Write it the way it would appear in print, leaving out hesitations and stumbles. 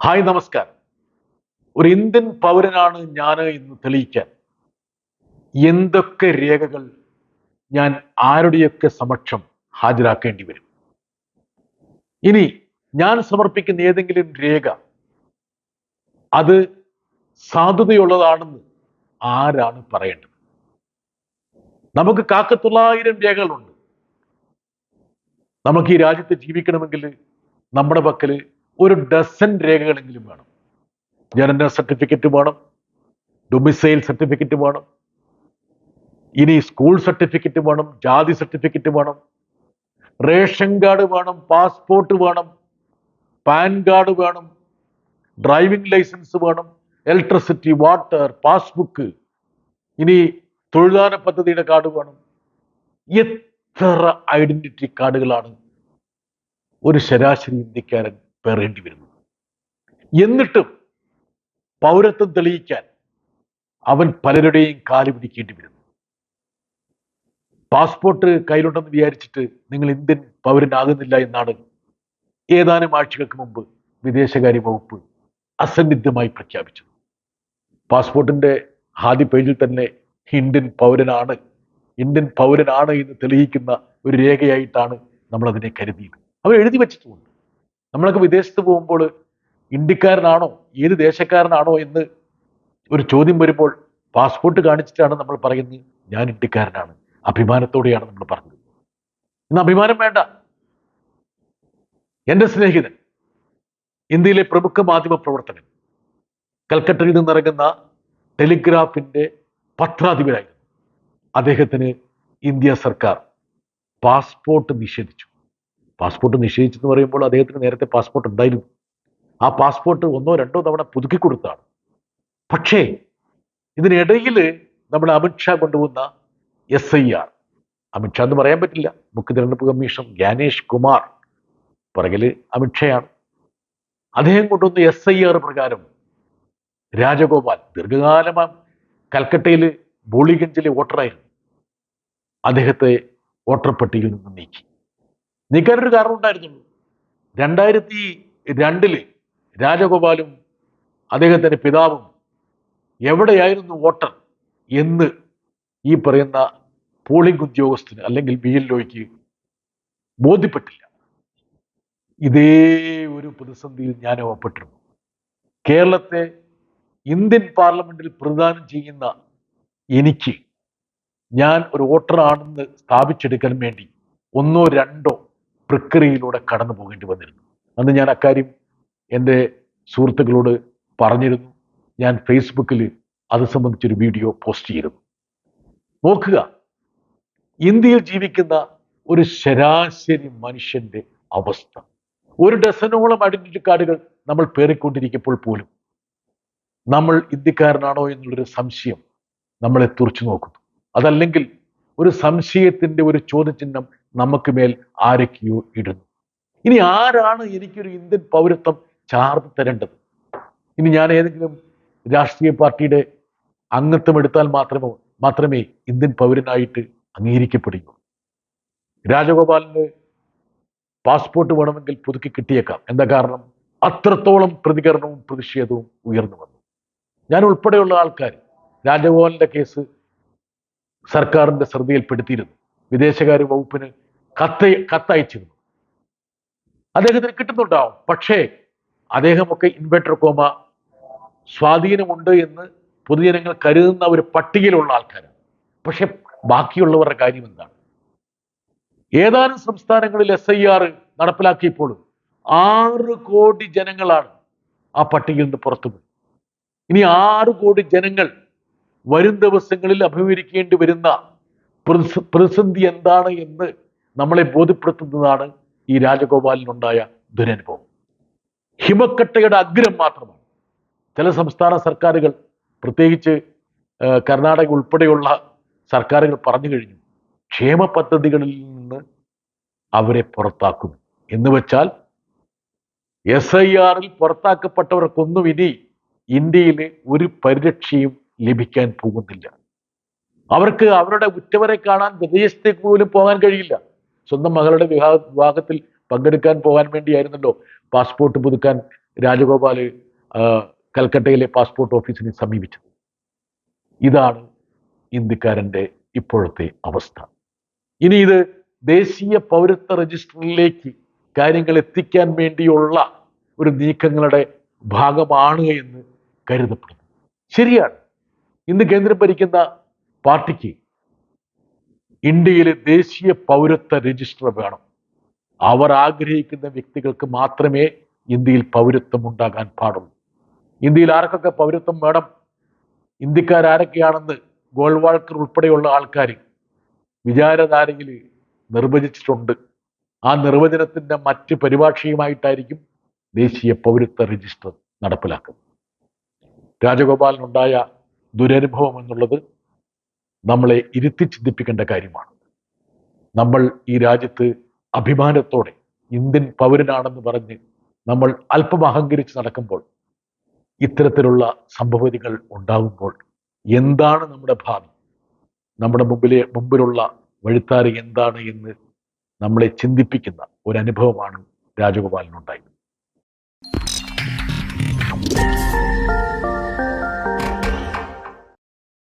Hi നമസ്കാരം. ഒരു Indian പൗരനാണ് ഞാൻ എന്ന് തെളിയിക്കാൻ എന്തൊക്കെ രേഖകൾ ഞാൻ ആരുടെയൊക്കെ സമക്ഷം ഹാജരാക്കേണ്ടി വരും? ഇനി ഞാൻ സമർപ്പിക്കുന്ന ഏതെങ്കിലും രേഖ അത് സാധുതയുള്ളതാണെന്ന് ആരാണ് പറയേണ്ടത്? നമുക്ക് കാക്കത്തൊള്ളായിരം രേഖകളുണ്ട്. നമുക്ക് ഈ രാജ്യത്ത് ജീവിക്കണമെങ്കിൽ നമ്മുടെ പക്കൽ ഒരു ഡസൻ രേഖകളെങ്കിലും വേണം. ജനന സർട്ടിഫിക്കറ്റ് വേണം, ഡൊമിസൈൽ സർട്ടിഫിക്കറ്റ് വേണം, ഇനി സ്കൂൾ സർട്ടിഫിക്കറ്റ് വേണം, ജാതി സർട്ടിഫിക്കറ്റ് വേണം, റേഷൻ കാർഡ് വേണം, പാസ്പോർട്ട് വേണം, പാൻ കാർഡ് വേണം, ഡ്രൈവിംഗ് ലൈസൻസ് വേണം, ഇലക്ട്രിസിറ്റി, വാട്ടർ, പാസ്ബുക്ക്, ഇനി തൊഴിലാന പദ്ധതിയുടെ കാർഡ് വേണം. എത്ര ഐഡന്റിറ്റി കാർഡുകളാണ് ഒരു ശരാശരി ഇന്ത്യക്കാരൻ പേറേണ്ടി വരുന്നത്? എന്നിട്ടും പൗരത്വം തെളിയിക്കാൻ അവൻ പലരുടെയും കാല് പിടിക്കേണ്ടി വരുന്നു. പാസ്പോർട്ട് കയ്യിലുണ്ടെന്ന് വിചാരിച്ചിട്ട് നിങ്ങൾ ഇന്ത്യൻ പൗരനാകുന്നില്ല എന്നാണ് ഏതാനും ആഴ്ചകൾക്ക് മുമ്പ് വിദേശകാര്യ വകുപ്പ് അസന്നിഗ്ധമായി പ്രഖ്യാപിച്ചത്. പാസ്പോർട്ടിന്റെ ആദ്യ പേജിൽ തന്നെ ഇന്ത്യൻ പൗരനാണ് എന്ന് തെളിയിക്കുന്ന ഒരു രേഖയായിട്ടാണ് നമ്മൾ അതിനെ കരുതിയത്. അവർ എഴുതി വെച്ചിട്ടുമുണ്ട്. നമ്മളൊക്കെ വിദേശത്ത് പോകുമ്പോൾ ഇന്ത്യക്കാരനാണോ ഏത് ദേശക്കാരനാണോ എന്ന് ഒരു ചോദ്യം വരുമ്പോൾ പാസ്പോർട്ട് കാണിച്ചിട്ടാണ് നമ്മൾ പറയുന്നത് ഞാൻ ഇന്ത്യക്കാരനാണ്. അഭിമാനത്തോടെയാണ് നമ്മൾ പറഞ്ഞത്. ഇന്ന് അഭിമാനം വേണ്ട. എൻ്റെ സ്നേഹിതൻ, ഇന്ത്യയിലെ പ്രമുഖ മാധ്യമ പ്രവർത്തകൻ, കൽക്കട്ടയിൽ നിന്നിറങ്ങുന്ന ടെലിഗ്രാഫിന്റെ പത്രാധിപരായിരുന്നു. അദ്ദേഹത്തിന് ഇന്ത്യ സർക്കാർ പാസ്പോർട്ട് നിഷേധിച്ചു. പാസ്പോർട്ട് നിഷേധിച്ചെന്ന് പറയുമ്പോൾ അദ്ദേഹത്തിന് നേരത്തെ പാസ്പോർട്ട് ഉണ്ടായിരുന്നു. ആ പാസ്പോർട്ട് ഒന്നോ രണ്ടോ തവണ പുതുക്കി കൊടുത്താണ്. പക്ഷേ ഇതിനിടയിൽ നമ്മുടെ അമിത്ഷാ കൊണ്ടുവന്ന SIR, അമിത്ഷാ എന്ന് പറയാൻ പറ്റില്ല, മുഖ്യ തിരഞ്ഞെടുപ്പ് കമ്മീഷൻ ജ്ഞാനേഷ് കുമാർ, പുറകില് അമിത്ഷയാണ്, അദ്ദേഹം കൊണ്ടുവന്ന SIR പ്രകാരം രാജഗോപാൽ ദീർഘകാലം കൽക്കട്ടയിൽ ബോളിഗഞ്ചിലെ വോട്ടറായിരുന്നു. അദ്ദേഹത്തെ വോട്ടർ പട്ടികയിൽ നിന്ന് നീക്കാനൊരു കാരണം ഉണ്ടായിരുന്നുള്ളൂ. 2002 രാജഗോപാലും അദ്ദേഹത്തിന്റെ പിതാവും എവിടെയായിരുന്നു വോട്ടർ എന്ന് ഈ പറയുന്ന പോളിംഗ് ഉദ്യോഗസ്ഥന് അല്ലെങ്കിൽ BLOയ്ക്ക് ബോധ്യപ്പെട്ടില്ല. ഇതേ ഒരു പ്രതിസന്ധിയിൽ ഞാൻ അകപ്പെട്ടിരുന്നു. കേരളത്തെ ഇന്ത്യൻ പാർലമെന്റിൽ പ്രതിദാനം ചെയ്യുന്ന എനിക്ക് ഞാൻ ഒരു വോട്ടറാണെന്ന് സ്ഥാപിച്ചെടുക്കാൻ വേണ്ടി ഒന്നോ രണ്ടോ പ്രക്രിയയിലൂടെ കടന്നു പോകേണ്ടി വന്നിരുന്നു. അന്ന് ഞാൻ അക്കാര്യം എൻ്റെ സുഹൃത്തുക്കളോട് പറഞ്ഞിരുന്നു. ഞാൻ ഫേസ്ബുക്കിൽ അത് സംബന്ധിച്ചൊരു വീഡിയോ പോസ്റ്റ് ചെയ്തിരുന്നു. നോക്കുക, ഇന്ത്യയിൽ ജീവിക്കുന്ന ഒരു ശരാശരി മനുഷ്യന്റെ അവസ്ഥ. ഒരു ഡസനോളം ഐഡന്റിറ്റി കാർഡുകൾ നമ്മൾ പേറിക്കൊണ്ടിരിക്കുമ്പോൾ പോലും നമ്മൾ ഇന്ത്യക്കാരനാണോ എന്നുള്ളൊരു സംശയം നമ്മളെ തുറച്ചു നോക്കുന്നു. അതല്ലെങ്കിൽ ഒരു സംശയത്തിന്റെ ഒരു ചോദ്യചിഹ്നം നമുക്ക് മേൽ ആരൊക്കെയോ ഇടുന്നു. ഇനി ആരാണ് എനിക്കൊരു ഇന്ത്യൻ പൗരത്വം ചാർത്ത് തരേണ്ടത്? ഇനി ഞാൻ ഏതെങ്കിലും രാഷ്ട്രീയ പാർട്ടിയുടെ അംഗത്വം എടുത്താൽ മാത്രമേ ഇന്ത്യൻ പൗരനായിട്ട് അംഗീകരിക്കപ്പെടുകയുള്ളൂ. രാജഗോപാലിന് പാസ്പോർട്ട് വേണമെങ്കിൽ പുതുക്കി കിട്ടിയേക്കാം. എന്താ കാരണം? അത്രത്തോളം പ്രതികരണവും പ്രതിഷേധവും ഉയർന്നു വന്നു. ഞാൻ ഉൾപ്പെടെയുള്ള ആൾക്കാർ രാജഗോപാലിന്റെ കേസ് സർക്കാരിന്റെ ശ്രദ്ധയിൽപ്പെടുത്തിയിരുന്നു. വിദേശകാര്യ വകുപ്പിന് കത്തയച്ചിരുന്നു. അദ്ദേഹത്തിന് കിട്ടുന്നുണ്ടാവും. പക്ഷേ അദ്ദേഹമൊക്കെ ഇൻവെർട്ടർ കോമ സ്വാധീനമുണ്ട് എന്ന് പൊതുജനങ്ങൾ കരുതുന്ന ഒരു പട്ടികയിലുള്ള ആൾക്കാരാണ്. പക്ഷെ ബാക്കിയുള്ളവരുടെ കാര്യം എന്താണ്? ഏതാനും സംസ്ഥാനങ്ങളിൽ SIR നടപ്പിലാക്കിയപ്പോൾ 6 കോടി ജനങ്ങളാണ് ആ പട്ടികയിൽ നിന്ന് പുറത്തുപോയി. ഇനി 6 കോടി ജനങ്ങൾ വരും ദിവസങ്ങളിൽ അഭിമുഖീകരിക്കേണ്ടി വരുന്ന പ്രതിസന്ധി എന്താണ് എന്ന് നമ്മളെ ബോധ്യപ്പെടുത്തുന്നതാണ് ഈ രാജഗോപാലിനുണ്ടായ ദുരനുഭവം. ഹിമക്കട്ടയുടെ അഗ്രം മാത്രമാണ്. ചില സംസ്ഥാന സർക്കാരുകൾ, പ്രത്യേകിച്ച് കർണാടക ഉൾപ്പെടെയുള്ള സർക്കാരുകൾ പറഞ്ഞു കഴിഞ്ഞു, ക്ഷേമ പദ്ധതികളിൽ നിന്ന് അവരെ പുറത്താക്കും എന്ന് വെച്ചാൽ SIRൽ പുറത്താക്കപ്പെട്ടവർക്കൊന്നും ഇനി ഇന്ത്യയിൽ ഒരു പരിരക്ഷയും ലഭിക്കാൻ പോകുന്നില്ല. അവർക്ക് അവരുടെ ഉറ്റവരെ കാണാൻ വിദേശത്തേക്ക് പോലും പോകാൻ കഴിയില്ല. സ്വന്തം മകളുടെ വിവാഹത്തിൽ പങ്കെടുക്കാൻ പോകാൻ വേണ്ടിയായിരുന്നല്ലോ പാസ്പോർട്ട് പുതുക്കാൻ രാജഗോപാല് കൽക്കട്ടയിലെ പാസ്പോർട്ട് ഓഫീസിനെ സമീപിച്ചത്. ഇതാണ് ഇന്ത്യക്കാരൻ്റെ ഇപ്പോഴത്തെ അവസ്ഥ. ഇനി ഇത് ദേശീയ പൗരത്വ രജിസ്റ്ററിലേക്ക് കാര്യങ്ങൾ എത്തിക്കാൻ വേണ്ടിയുള്ള ഒരു നീക്കങ്ങളുടെ ഭാഗമാണ് എന്ന് കരുതപ്പെടുന്നു. ശരിയാണ്, ഇന്ന് കേന്ദ്രം ഭരിക്കുന്ന പാർട്ടിക്ക് ഇന്ത്യയിലെ ദേശീയ പൗരത്വ രജിസ്റ്റർ വേണം. അവർ ആഗ്രഹിക്കുന്ന വ്യക്തികൾക്ക് മാത്രമേ ഇന്ത്യയിൽ പൗരത്വം ഉണ്ടാകാൻ പാടുള്ളൂ. ഇന്ത്യയിൽ ആർക്കൊക്കെ പൗരത്വം വേണം, ഇന്ത്യക്കാരൊക്കെയാണെന്ന് ഗോൾവാൾക്കർ ഉൾപ്പെടെയുള്ള ആൾക്കാർ വിചാരധാരയിൽ നിർവചിച്ചിട്ടുണ്ട്. ആ നിർവചനത്തിന്റെ മറ്റ് പരിഭാഷയുമായിട്ടായിരിക്കും ദേശീയ പൗരത്വ രജിസ്റ്റർ നടപ്പിലാക്കുന്നത്. രാജഗോപാലിനുണ്ടായ ദുരനുഭവം എന്നുള്ളത് നമ്മളെ ഇരുത്തി ചിന്തിപ്പിക്കേണ്ട കാര്യമാണ്. നമ്മൾ ഈ രാജ്യത്ത് അഭിമാനത്തോടെ ഇന്ത്യൻ പൗരനാണെന്ന് പറഞ്ഞ് നമ്മൾ അല്പം അഹങ്കരിച്ച് നടക്കുമ്പോൾ, ഇത്തരത്തിലുള്ള സംഭവങ്ങൾ ഉണ്ടാകുമ്പോൾ എന്താണ് നമ്മുടെ ഭാവി, നമ്മുടെ മുമ്പിലുള്ള വഴിത്താര എന്താണ് എന്ന് നമ്മളെ ചിന്തിപ്പിക്കുന്ന ഒരു അനുഭവമാണ് രാജഗോപാലിനുണ്ടായത്.